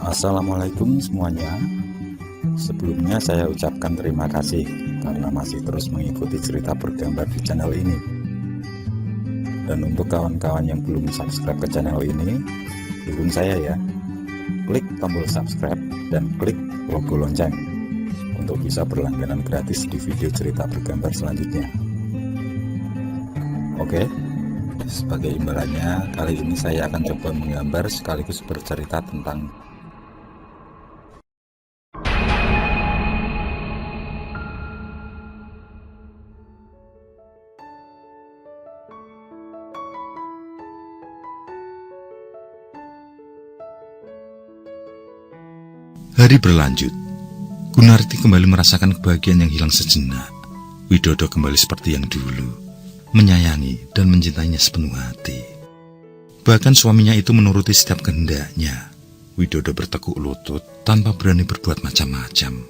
Assalamualaikum semuanya. Sebelumnya saya ucapkan terima kasih karena masih terus mengikuti cerita bergambar di channel ini. Dan untuk kawan-kawan yang belum subscribe ke channel ini, dukung saya ya. Klik tombol subscribe dan klik logo lonceng untuk bisa berlangganan gratis di video cerita bergambar selanjutnya. Oke, sebagai imbalannya kali ini saya akan coba menggambar sekaligus bercerita tentang Hari berlanjut. Gunarti kembali merasakan kebahagiaan yang hilang sejenak. Widodo kembali seperti yang dulu, menyayangi dan mencintainya sepenuh hati. Bahkan suaminya itu menuruti setiap kehendaknya. Widodo bertekuk lutut tanpa berani berbuat macam-macam.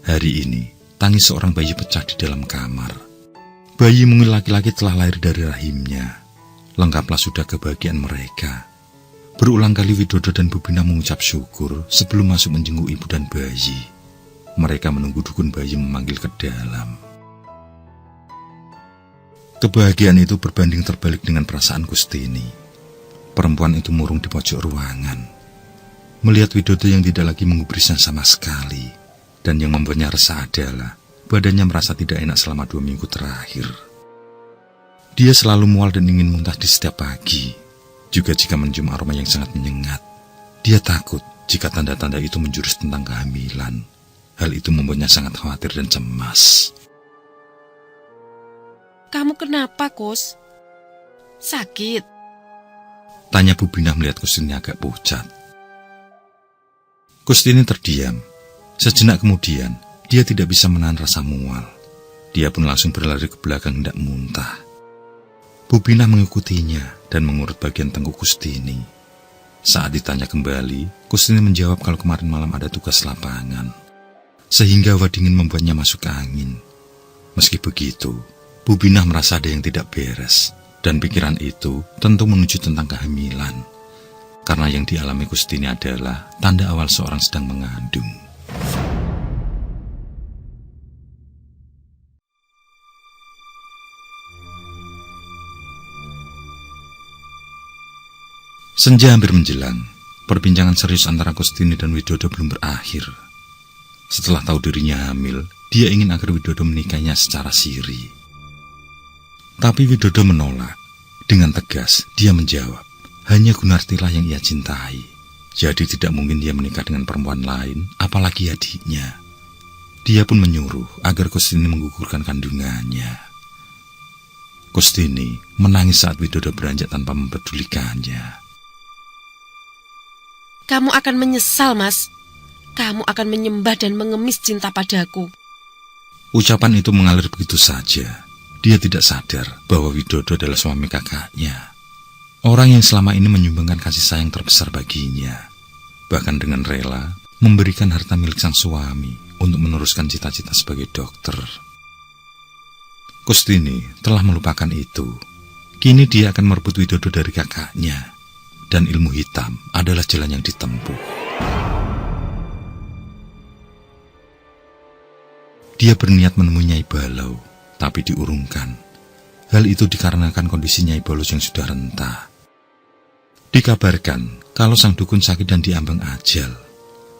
Hari ini, tangis seorang bayi pecah di dalam kamar. Bayi mungil laki-laki telah lahir dari rahimnya. Lengkaplah sudah kebahagiaan mereka. Berulang kali Widodo dan Bubina mengucap syukur sebelum masuk menjenguk ibu dan bayi. Mereka menunggu dukun bayi memanggil ke dalam. Kebahagiaan itu berbanding terbalik dengan perasaan Kustini. Perempuan itu murung di pojok ruangan. Melihat Widodo yang tidak lagi mengubrisnya sama sekali. Dan yang membuatnya resah adalah badannya merasa tidak enak selama 2 minggu terakhir. Dia selalu mual dan ingin muntah di setiap pagi. Juga jika mencium aroma yang sangat menyengat. Dia takut jika tanda-tanda itu menjurus tentang kehamilan. Hal itu membuatnya sangat khawatir dan cemas. Kamu kenapa, Kus? Sakit? Tanya Bubina melihat Kustini agak pucat. Kustini terdiam. Sejenak kemudian, dia tidak bisa menahan rasa mual. Dia pun langsung berlari ke belakang hendak muntah. Bubina mengikutinya dan mengurut bagian tengkuk Kustini. Saat ditanya kembali, Kustini menjawab kalau kemarin malam ada tugas lapangan, sehingga hawa dingin membuatnya masuk angin. Meski begitu, Bubina merasa ada yang tidak beres, dan pikiran itu tentu menuju tentang kehamilan, karena yang dialami Kustini adalah tanda awal seorang sedang mengandung. Senja hampir menjelang, perbincangan serius antara Kustini dan Widodo belum berakhir. Setelah tahu dirinya hamil, dia ingin agar Widodo menikahinya secara siri. Tapi Widodo menolak. Dengan tegas, dia menjawab, hanya Gunartilah yang ia cintai. Jadi tidak mungkin dia menikah dengan perempuan lain, apalagi adiknya. Dia pun menyuruh agar Kustini menggugurkan kandungannya. Kustini menangis saat Widodo beranjak tanpa mempedulikannya. Kamu akan menyesal, Mas. Kamu akan menyembah dan mengemis cinta padaku. Ucapan itu mengalir begitu saja. Dia tidak sadar bahwa Widodo adalah suami kakaknya. Orang yang selama ini menyumbangkan kasih sayang terbesar baginya. Bahkan dengan rela memberikan harta milik sang suami untuk meneruskan cita-cita sebagai dokter. Kustini telah melupakan itu. Kini dia akan merebut Widodo dari kakaknya. Dan ilmu hitam adalah jalan yang ditempuh. Dia berniat menemui Nyai Balau, tapi diurungkan. Hal itu dikarenakan kondisi Nyai Balau yang sudah rentah. Dikabarkan kalau sang dukun sakit dan diambang ajal.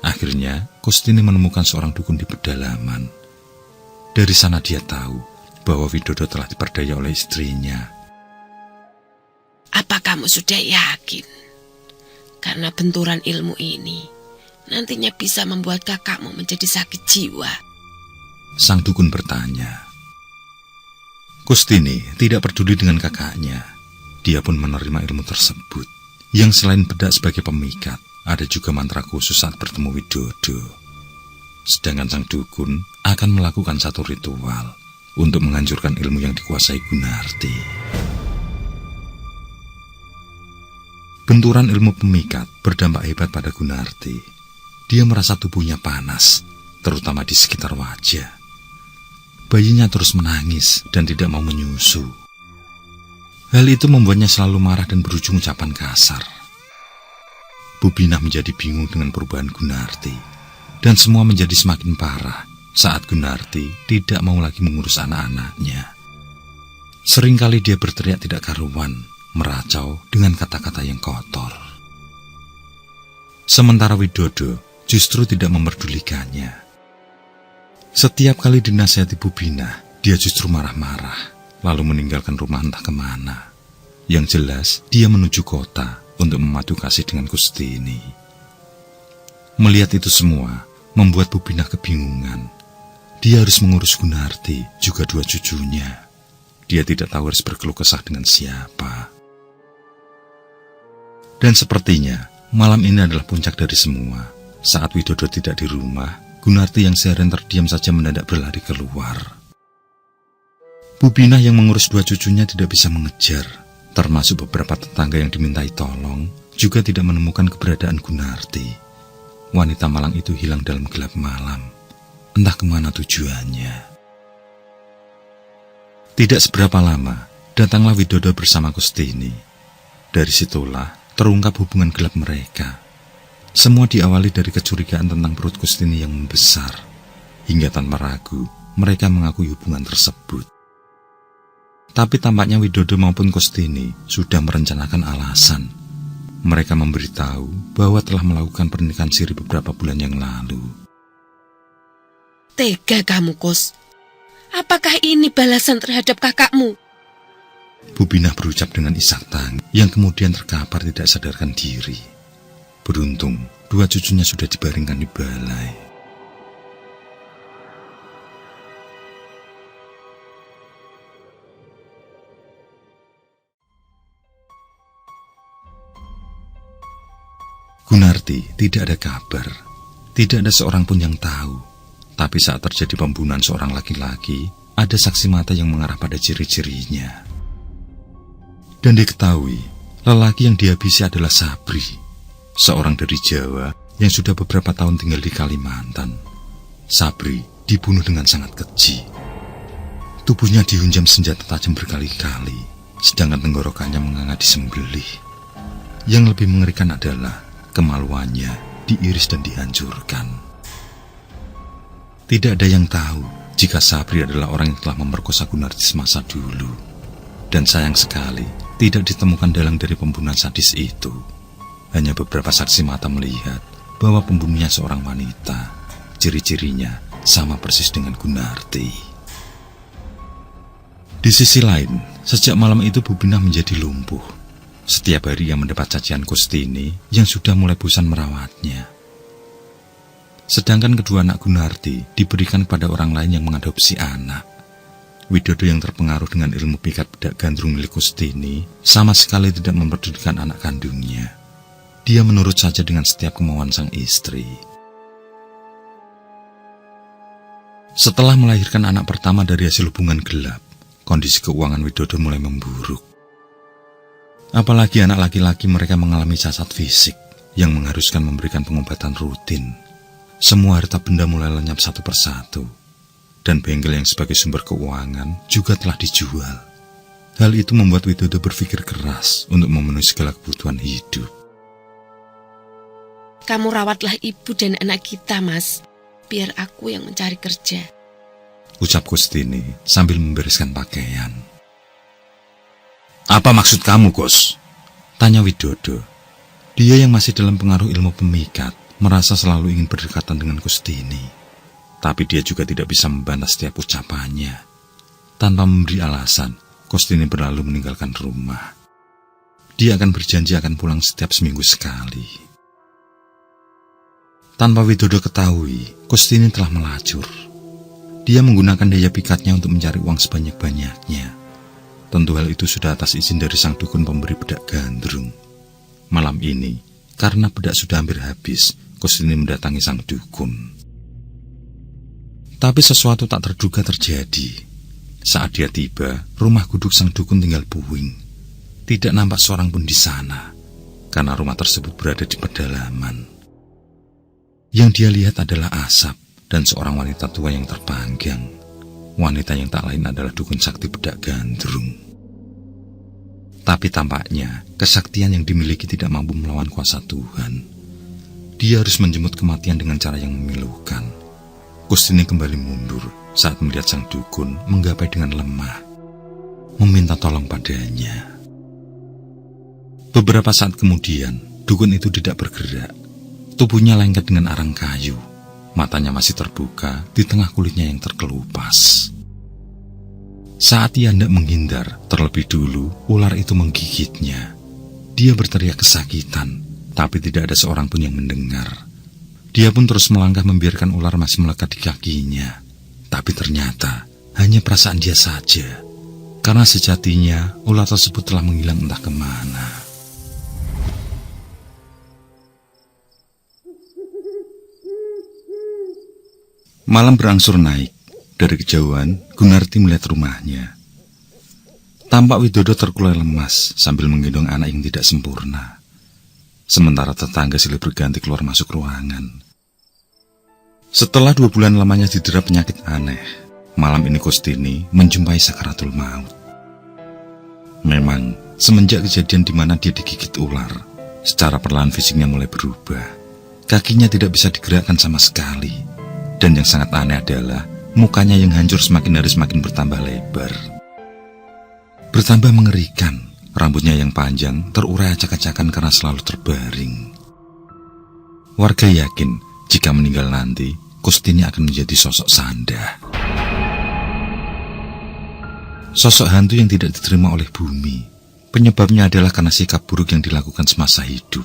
Akhirnya, Kustini menemukan seorang dukun di pedalaman. Dari sana dia tahu bahwa Widodo telah diperdaya oleh istrinya. Apa kamu sudah yakin? Karena benturan ilmu ini nantinya bisa membuat kakakmu menjadi sakit jiwa. Sang dukun bertanya. Kustini tidak peduli dengan kakaknya. Dia pun menerima ilmu tersebut. Yang selain bedak sebagai pemikat, ada juga mantra khusus saat bertemu Widodo. Sedangkan sang dukun akan melakukan satu ritual untuk menghancurkan ilmu yang dikuasai Gunarti. Benturan ilmu pemikat berdampak hebat pada Gunarti. Dia merasa tubuhnya panas, terutama di sekitar wajah. Bayinya terus menangis dan tidak mau menyusu. Hal itu membuatnya selalu marah dan berujung ucapan kasar. Bubinah menjadi bingung dengan perubahan Gunarti. Dan semua menjadi semakin parah saat Gunarti tidak mau lagi mengurus anak-anaknya. Seringkali dia berteriak tidak karuan, meracau dengan kata-kata yang kotor. Sementara Widodo justru tidak memperdulikannya. Setiap kali dinasihati Bubinah, dia justru marah-marah, lalu meninggalkan rumah entah kemana. Yang jelas, dia menuju kota untuk memadu kasih dengan Kustini. Melihat itu semua, membuat Bubinah kebingungan. Dia harus mengurus Gunarti, juga dua cucunya. Dia tidak tahu harus berkeluh kesah dengan siapa. Dan sepertinya, malam ini adalah puncak dari semua. Saat Widodo tidak di rumah, Gunarti yang seharian terdiam saja mendadak berlari keluar. Bubinah yang mengurus dua cucunya tidak bisa mengejar, termasuk beberapa tetangga yang dimintai tolong, juga tidak menemukan keberadaan Gunarti. Wanita malang itu hilang dalam gelap malam. Entah kemana tujuannya. Tidak seberapa lama, datanglah Widodo bersama Kustini. Dari situlah terungkap hubungan gelap mereka. Semua diawali dari kecurigaan tentang perut Kustini yang membesar. Hingga tanpa ragu, mereka mengakui hubungan tersebut. Tapi tampaknya Widodo maupun Kustini sudah merencanakan alasan. Mereka memberitahu bahwa telah melakukan pernikahan siri beberapa bulan yang lalu. Tega kamu, Kus. Apakah ini balasan terhadap kakakmu? Bubinah berucap dengan isak tangis yang kemudian terkapar tidak sadarkan diri. Beruntung, dua cucunya sudah dibaringkan di balai. Gunarti tidak ada kabar. Tidak ada seorang pun yang tahu. Tapi saat terjadi pembunuhan seorang laki-laki, ada saksi mata yang mengarah pada ciri-cirinya. Dan diketahui, lelaki yang dihabisi adalah Sabri, seorang dari Jawa yang sudah beberapa tahun tinggal di Kalimantan. Sabri dibunuh dengan sangat keji. Tubuhnya dihunjam senjata tajam berkali-kali, sedangkan tenggorokannya menganga disembelih. Yang lebih mengerikan adalah kemaluannya diiris dan dihancurkan. Tidak ada yang tahu jika Sabri adalah orang yang telah memperkosa Gunarti semasa dulu. Dan sayang sekali, tidak ditemukan dalang dari pembunuhan sadis itu. Hanya beberapa saksi mata melihat bahwa pembunuhnya seorang wanita. Ciri-cirinya sama persis dengan Gunarti. Di sisi lain, sejak malam itu Bubinah menjadi lumpuh. Setiap hari ia mendapat cacian Kustini yang sudah mulai bosan merawatnya. Sedangkan kedua anak Gunarti diberikan kepada orang lain yang mengadopsi anak. Widodo yang terpengaruh dengan ilmu pikat bedak gandrung milik Kustini sama sekali tidak memperdulikan anak kandungnya. Dia menurut saja dengan setiap kemauan sang istri. Setelah melahirkan anak pertama dari hasil hubungan gelap, kondisi keuangan Widodo mulai memburuk. Apalagi anak laki-laki mereka mengalami cacat fisik yang mengharuskan memberikan pengobatan rutin. Semua harta benda mulai lenyap satu persatu, dan bengkel yang sebagai sumber keuangan juga telah dijual. Hal itu membuat Widodo berpikir keras untuk memenuhi segala kebutuhan hidup. Kamu rawatlah ibu dan anak kita, Mas. Biar aku yang mencari kerja, ucap Kustini sambil membereskan pakaian. Apa maksud kamu, Kus? Tanya Widodo. Dia yang masih dalam pengaruh ilmu pemikat merasa selalu ingin berdekatan dengan Kustini. Tapi dia juga tidak bisa membantah setiap ucapannya. Tanpa memberi alasan, Kustini berlalu meninggalkan rumah. Dia akan berjanji akan pulang setiap seminggu sekali. Tanpa Widodo ketahui, Kustini telah melacur. Dia menggunakan daya pikatnya untuk mencari uang sebanyak-banyaknya. Tentu hal itu sudah atas izin dari sang dukun pemberi bedak gandrung. Malam ini, karena bedak sudah hampir habis, Kustini mendatangi sang dukun. Tapi sesuatu tak terduga terjadi. Saat dia tiba, rumah guduk sang dukun tinggal puing. Tidak nampak seorang pun di sana, karena rumah tersebut berada di pedalaman. Yang dia lihat adalah asap dan seorang wanita tua yang terpanggang. Wanita yang tak lain adalah dukun sakti bedak gandrung. Tapi tampaknya kesaktian yang dimiliki tidak mampu melawan kuasa Tuhan. dia harus menjemput kematian dengan cara yang memilukan. Kustini kembali mundur saat melihat sang dukun menggapai dengan lemah, meminta tolong padanya. Beberapa saat kemudian, dukun itu tidak bergerak. Tubuhnya lengket dengan arang kayu. Matanya masih terbuka di tengah kulitnya yang terkelupas. Saat ia hendak menghindar, terlebih dulu ular itu menggigitnya. Dia berteriak kesakitan, tapi tidak ada seorang pun yang mendengar. Dia pun terus melangkah membiarkan ular masih melekat di kakinya. Tapi ternyata hanya perasaan dia saja, karena sejatinya ular tersebut telah menghilang entah kemana. Malam berangsur naik. Dari kejauhan, Gunarti melihat rumahnya. Tampak Widodo terkulai lemas sambil menggendong anak yang tidak sempurna. Sementara tetangga silih berganti keluar masuk ruangan. Setelah 2 bulan lamanya didera penyakit aneh, malam ini Kustini menjumpai sakaratul maut. Memang, semenjak kejadian di mana dia digigit ular, secara perlahan fisiknya mulai berubah. Kakinya tidak bisa digerakkan sama sekali. Dan yang sangat aneh adalah mukanya yang hancur semakin hari semakin bertambah lebar. Bertambah mengerikan, rambutnya yang panjang terurai acak-acakan karena selalu terbaring. Warga yakin jika meninggal nanti, Kustini akan menjadi sosok sanda. Sosok hantu yang tidak diterima oleh bumi. Penyebabnya adalah karena sikap buruk yang dilakukan semasa hidup.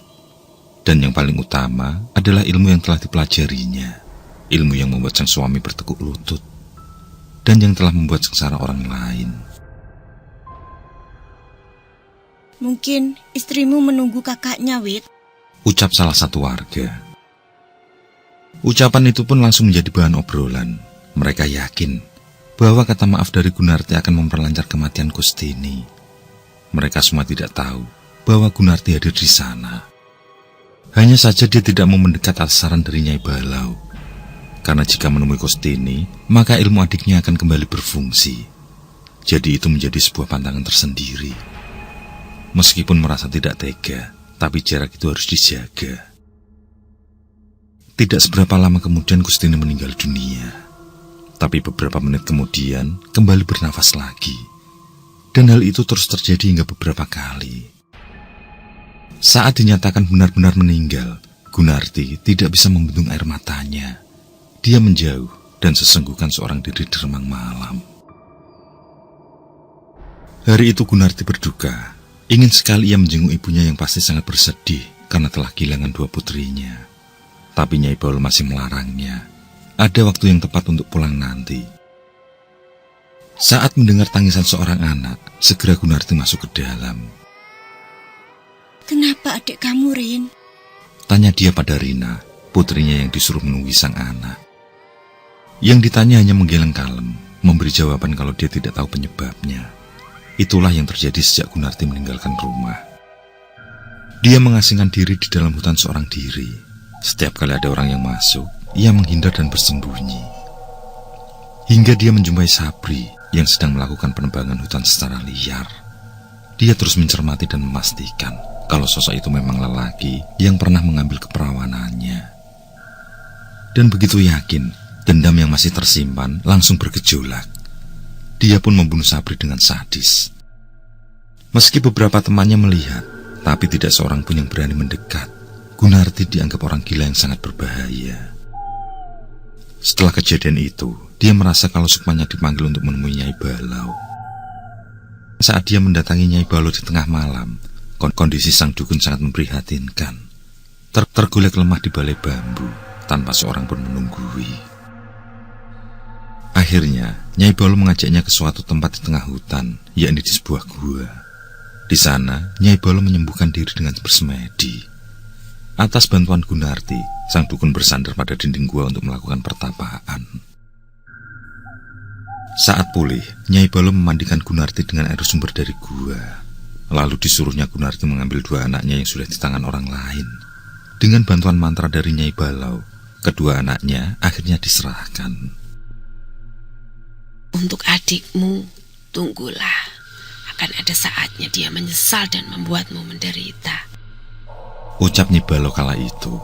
Dan yang paling utama adalah ilmu yang telah dipelajarinya. Ilmu yang membuat sang suami bertekuk lutut, dan yang telah membuat sengsara orang lain. Mungkin istrimu menunggu kakaknya, Wit, ucap salah satu warga. Ucapan itu pun langsung menjadi bahan obrolan. Mereka yakin bahwa kata maaf dari Gunarti akan memperlancar kematian Kustini. Mereka semua tidak tahu bahwa Gunarti hadir di sana. Hanya saja dia tidak mau mendekat atas saran dari Nyai Balau. Karena jika menemui Kustini, maka ilmu adiknya akan kembali berfungsi. Jadi itu menjadi sebuah pantangan tersendiri. Meskipun merasa tidak tega, tapi jarak itu harus dijaga. Tidak seberapa lama kemudian Kustini meninggal dunia. Tapi beberapa menit kemudian kembali bernafas lagi. Dan hal itu terus terjadi hingga beberapa kali. Saat dinyatakan benar-benar meninggal, Gunarti tidak bisa membendung air matanya. Dia menjauh dan sesenggukan seorang diri di remang malam. Hari itu Gunarti berduka. Ingin sekali ia menjenguk ibunya yang pasti sangat bersedih karena telah kehilangan 2 putrinya. Tapi Nyai Baul masih melarangnya. Ada waktu yang tepat untuk pulang nanti. Saat mendengar tangisan seorang anak, segera Gunarti masuk ke dalam. Kenapa adik kamu, Rin? Tanya dia pada Rina, putrinya yang disuruh menunggu sang anak. Yang ditanya hanya menggeleng kalem, memberi jawaban kalau dia tidak tahu penyebabnya. Itulah yang terjadi sejak Gunarti meninggalkan rumah. Dia mengasingkan diri di dalam hutan seorang diri. Setiap kali ada orang yang masuk, ia menghindar dan bersembunyi. Hingga dia menjumpai Sabri yang sedang melakukan penebangan hutan secara liar. Dia terus mencermati dan memastikan kalau sosok itu memang lelaki yang pernah mengambil keperawanannya. Dan begitu yakin, dendam yang masih tersimpan langsung bergejolak. Dia pun membunuh Sabri dengan sadis. Meski beberapa temannya melihat, tapi tidak seorang pun yang berani mendekat. Gunarti dianggap orang gila yang sangat berbahaya. Setelah kejadian itu, dia merasa kalau Sukmanya dipanggil untuk menemui Nyai Balau. Saat dia mendatangi Nyai Balau di tengah malam, kondisi sang dukun sangat memprihatinkan. Tergolek lemah di balai bambu, tanpa seorang pun menunggui. Akhirnya, Nyai Baul mengajaknya ke suatu tempat di tengah hutan, yakni di sebuah gua. Di sana, Nyai Baul menyembuhkan diri dengan bersemedi. Atas bantuan Gunarti, sang dukun bersandar pada dinding gua untuk melakukan pertapaan. Saat pulih, Nyai Baul memandikan Gunarti dengan air sumber dari gua. Lalu disuruhnya Gunarti mengambil 2 anaknya yang sudah di tangan orang lain. Dengan bantuan mantra dari Nyai Balau, kedua anaknya akhirnya diserahkan. Untuk adikmu, tunggulah. Akan ada saatnya dia menyesal dan membuatmu menderita. Ucap Nyai Balau kala itu.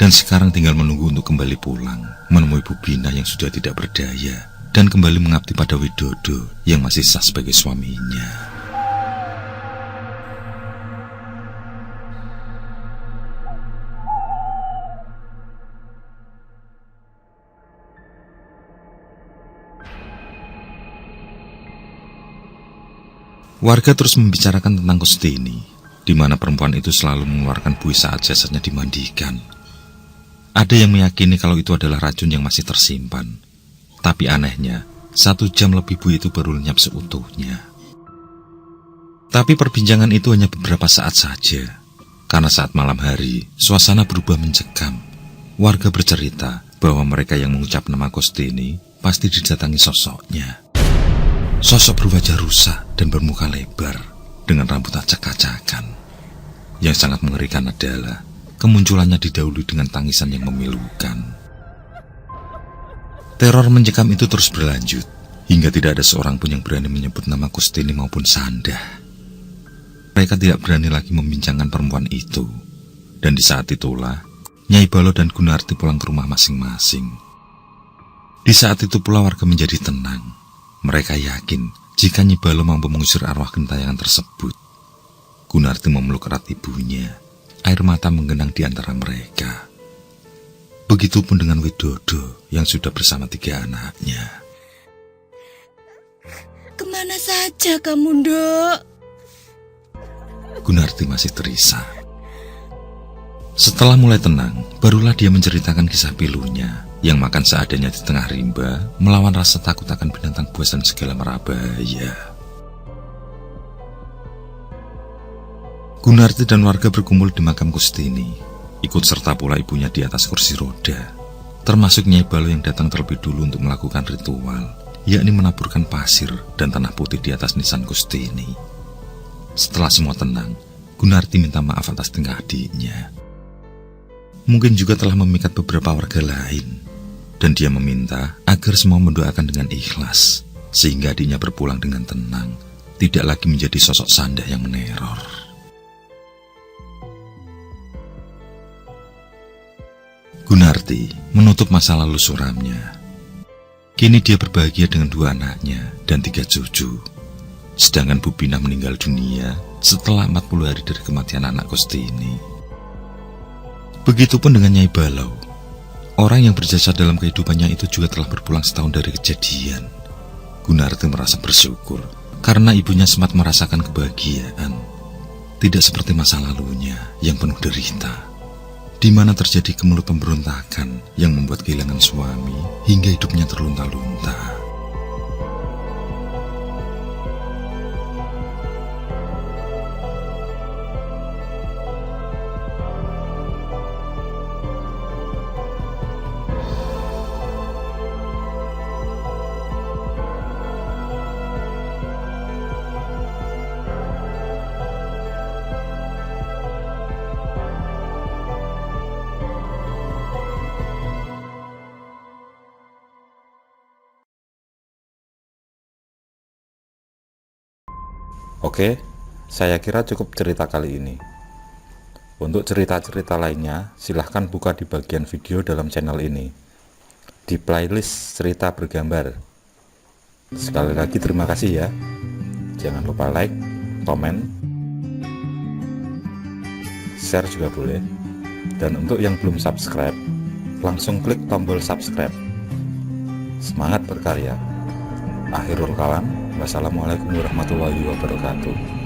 dan sekarang tinggal menunggu untuk kembali pulang, menemui Bu Bina yang sudah tidak berdaya, dan kembali mengabdi pada Widodo yang masih sah sebagai suaminya. Warga terus membicarakan tentang Kustini, di mana perempuan itu selalu mengeluarkan buih saat jasadnya dimandikan. Ada yang meyakini kalau itu adalah racun yang masih tersimpan. Tapi anehnya, 1 jam lebih buih itu baru lenyap seutuhnya. Tapi perbincangan itu hanya beberapa saat saja, karena saat malam hari, suasana berubah mencekam. Warga bercerita bahwa mereka yang mengucap nama Kustini pasti didatangi sosoknya. Sosok berwajah rusak dan bermuka lebar dengan rambut acak-acakan. Yang sangat mengerikan adalah kemunculannya didahului dengan tangisan yang memilukan. Teror mencekam itu terus berlanjut hingga tidak ada seorang pun yang berani menyebut nama Kustini maupun Sandah. Mereka tidak berani lagi membincangkan perempuan itu. Dan di saat itulah Nyai Balo dan Gunarti pulang ke rumah masing-masing. Di saat itu pula warga menjadi tenang. Mereka yakin jika Nyai Balo mampu mengusir arwah gentayangan tersebut. Gunarti memeluk erat ibunya. Air mata menggenang di antara mereka. Begitupun dengan Widodo yang sudah bersama 3 anaknya. Kemana saja kamu, Nduk? Gunarti masih terisak. Setelah mulai tenang, barulah dia menceritakan kisah pilunya yang makan seadanya di tengah rimba, melawan rasa takut akan binatang buas dan segala merabaya. Gunarti dan warga berkumpul di makam Kustini. Ikut serta pula ibunya di atas kursi roda, termasuk Nyai Balo yang datang terlebih dulu untuk melakukan ritual, yakni menaburkan pasir dan tanah putih di atas nisan Kustini. Setelah semua tenang, Gunarti minta maaf atas tingkah adiknya. Mungkin juga telah memikat beberapa warga lain. Dan dia meminta agar semua mendoakan dengan ikhlas, sehingga adiknya berpulang dengan tenang, tidak lagi menjadi sosok Sandah yang meneror. Gunarti menutup masa lalu suramnya. Kini dia berbahagia dengan 2 anaknya dan 3 cucu. Sedangkan Bu Bina meninggal dunia setelah 40 hari dari kematian anak Kustini. Begitupun dengan Nyai Balo. Orang yang berjasa dalam kehidupannya itu juga telah berpulang setahun dari kejadian. Gunarti merasa bersyukur karena ibunya sempat merasakan kebahagiaan. Tidak seperti masa lalunya yang penuh derita, di mana terjadi kemelut pemberontakan yang membuat kehilangan suami hingga hidupnya terlunta-lunta. Oke, saya kira cukup cerita kali ini. Untuk cerita-cerita lainnya, silahkan buka di bagian video dalam channel ini, di playlist cerita bergambar. Sekali lagi terima kasih ya. Jangan lupa like, komen, share juga boleh. Dan untuk yang belum subscribe, langsung klik tombol subscribe. Semangat berkarya. Akhirul kalam. Wassalamualaikum warahmatullahi wabarakatuh.